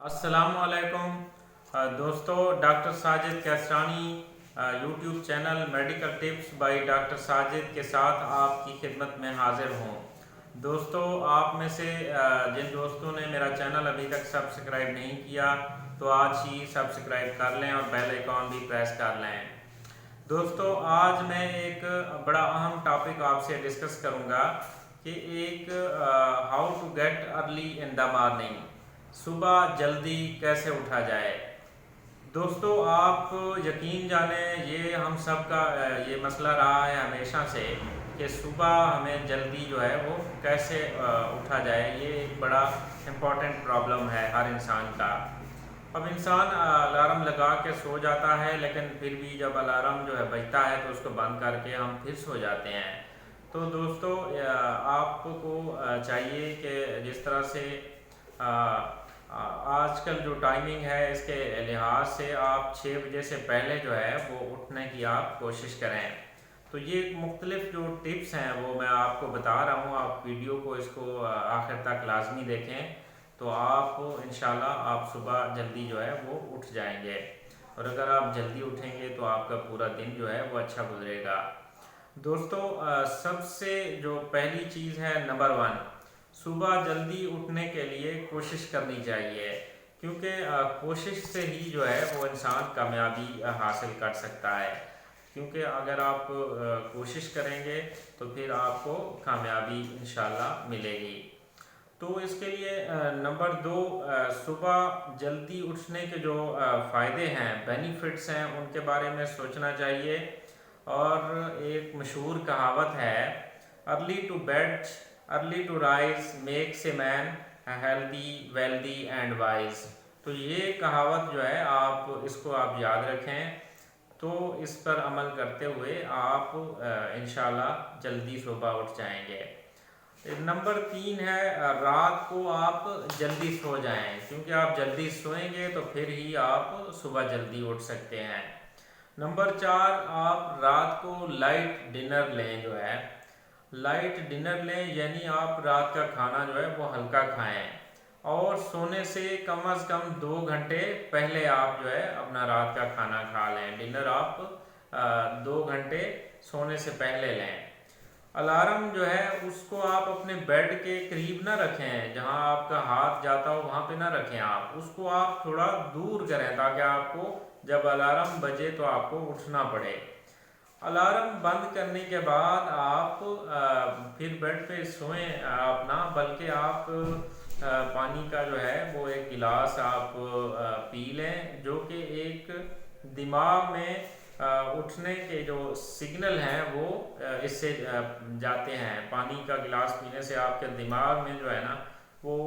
अस्सलामुअलैकुम दोस्तों, doctor Sajid Kaisrani YouTube channel medical tips by doctor Sajid के साथ आपकी खिदमत में हाजिर हूँ। दोस्तों, आप में से जिन दोस्तों ने मेरा चैनल अभी तक सब्सक्राइब नहीं किया तो आज ही सब्सक्राइब कर लें और बेल आइकॉन भी प्रेस कर लें। दोस्तों, आज मैं एक बड़ा अहम टॉपिक आपसे डिस्कस करूँगा कि एक how to get early in the morning, सुबह जल्दी कैसे उठा जाए। दोस्तों, आप यकीन जाने ये हम सब का ये मसला रहा है हमेशा से कि सुबह हमें जल्दी जो है वो कैसे उठा जाए। ये एक बड़ा इम्पॉर्टेंट प्रॉब्लम है हर इंसान का। अब इंसान अलार्म लगा के सो जाता है, लेकिन फिर भी जब अलार्म जो है बजता है तो उसको बंद करके हम फिर सो जाते हैं। तो दोस्तों, आपको चाहिए कि जिस तरह से आजकल जो टाइमिंग है इसके लिहाज से आप 6 बजे से पहले जो है वो उठने की आप कोशिश करें। तो ये मुख्तलिफ जो टिप्स हैं वो मैं आपको बता रहा हूँ। आप वीडियो को इसको आखिर तक लाजमी देखें तो आप इंशाल्लाह आप सुबह जल्दी जो है वो उठ जाएंगे। और अगर आप जल्दी उठेंगे तो आपका पूरा दिन जो है वो अच्छा गुजरेगा। दोस्तों, सबसे जो पहली चीज़ है नंबर 1, सुबह जल्दी उठने के लिए कोशिश करनी चाहिए, क्योंकि कोशिश से ही जो है वो इंसान कामयाबी हासिल कर सकता है। क्योंकि अगर आप कोशिश करेंगे तो फिर आपको कामयाबी इंशाल्लाह मिलेगी। तो इसके लिए नंबर 2, सुबह जल्दी उठने के जो फ़ायदे हैं, बेनिफिट्स हैं, उनके बारे में सोचना चाहिए। और एक मशहूर कहावत है, early to bed early to rise makes a man healthy wealthy and wise. तो ये कहावत जो है इसको आप याद रखें, तो इस पर अमल करते हुए आप इंशाल्लाह जल्दी सुबह उठ जाएंगे। नंबर 3 है, रात को आप जल्दी सो जाएं, क्योंकि आप जल्दी सोएंगे तो फिर ही आप सुबह जल्दी उठ सकते हैं। नंबर 4, आप रात को लाइट डिनर लें। जो है लाइट डिनर लें, यानी आप रात का खाना जो है वो हल्का खाएं और सोने से कम 2 घंटे पहले आप जो है अपना रात का खाना खा लें। डिनर आप 2 घंटे सोने से पहले लें। अलार्म जो है उसको आप अपने बेड के करीब ना रखें, जहां आपका हाथ जाता हो वहां पे ना रखें। आप उसको आप थोड़ा दूर करें ताकि आपको जब अलार्म बजे तो आपको उठना पड़े। अलार्म बंद करने के बाद आप फिर बेड पे सोएं आप ना, बल्कि आप पानी का जो है वो एक गिलास आप पी लें, जो कि एक दिमाग में उठने के जो सिग्नल हैं वो इससे जाते हैं। पानी का गिलास पीने से आपके दिमाग में जो है ना वो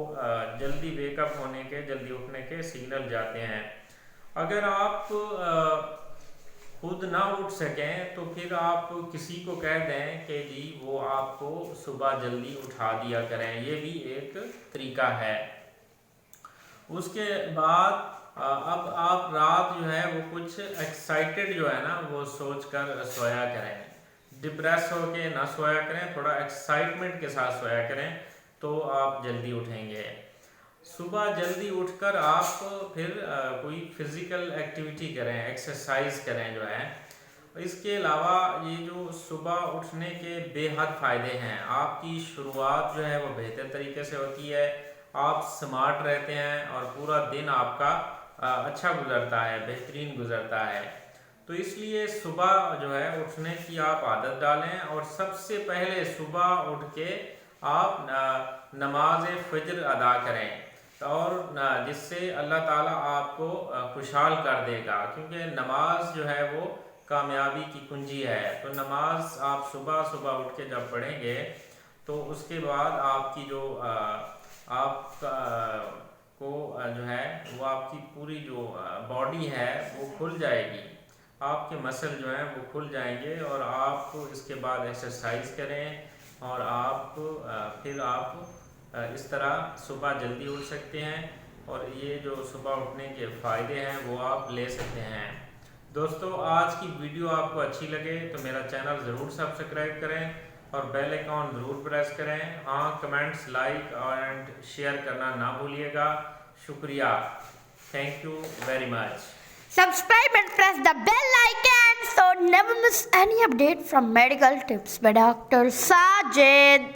जल्दी वेकअप होने के, जल्दी उठने के सिग्नल जाते हैं। अगर आप खुद ना उठ सकें तो फिर आप किसी को कह दें कि जी वो आपको सुबह जल्दी उठा दिया करें, ये भी एक तरीका है। उसके बाद अब आप रात जो है वो कुछ एक्साइटेड जो है ना वो सोच कर सोया करें, डिप्रेस होके ना सोया करें, थोड़ा एक्साइटमेंट के साथ सोया करें तो आप जल्दी उठेंगे। सुबह जल्दी उठकर आप फिर कोई फिज़िकल एक्टिविटी करें, एक्सरसाइज करें जो है। इसके अलावा ये जो सुबह उठने के बेहद फ़ायदे हैं, आपकी शुरुआत जो है वो बेहतर तरीके से होती है, आप स्मार्ट रहते हैं और पूरा दिन आपका अच्छा गुजरता है, बेहतरीन गुजरता है। तो इसलिए सुबह जो है उठने की आप आदत डालें और सबसे पहले सुबह उठ के आप नमाज फ़जर अदा करें, और जिससे अल्लाह ताला आपको खुशहाल कर देगा, क्योंकि नमाज जो है वो कामयाबी की कुंजी है। तो नमाज आप सुबह सुबह उठ के जब पढ़ेंगे तो उसके बाद आपकी जो आपका को जो है वो आपकी पूरी जो बॉडी है वो खुल जाएगी, आपके मसल जो हैं वो खुल जाएंगे। और आप इसके बाद एक्सरसाइज करें और आप फिर आप इस तरह सुबह जल्दी उठ सकते हैं और ये जो सुबह उठने के फ़ायदे हैं वो आप ले सकते हैं। दोस्तों, आज की वीडियो आपको अच्छी लगे तो मेरा चैनल ज़रूर सब्सक्राइब करें और बेल आइकॉन ज़रूर प्रेस करें। हाँ, कमेंट्स, लाइक एंड शेयर करना ना भूलिएगा। शुक्रिया, thank you very much. Subscribe and press the bell icon so never miss any update from Medical Tips by Dr. Sajid.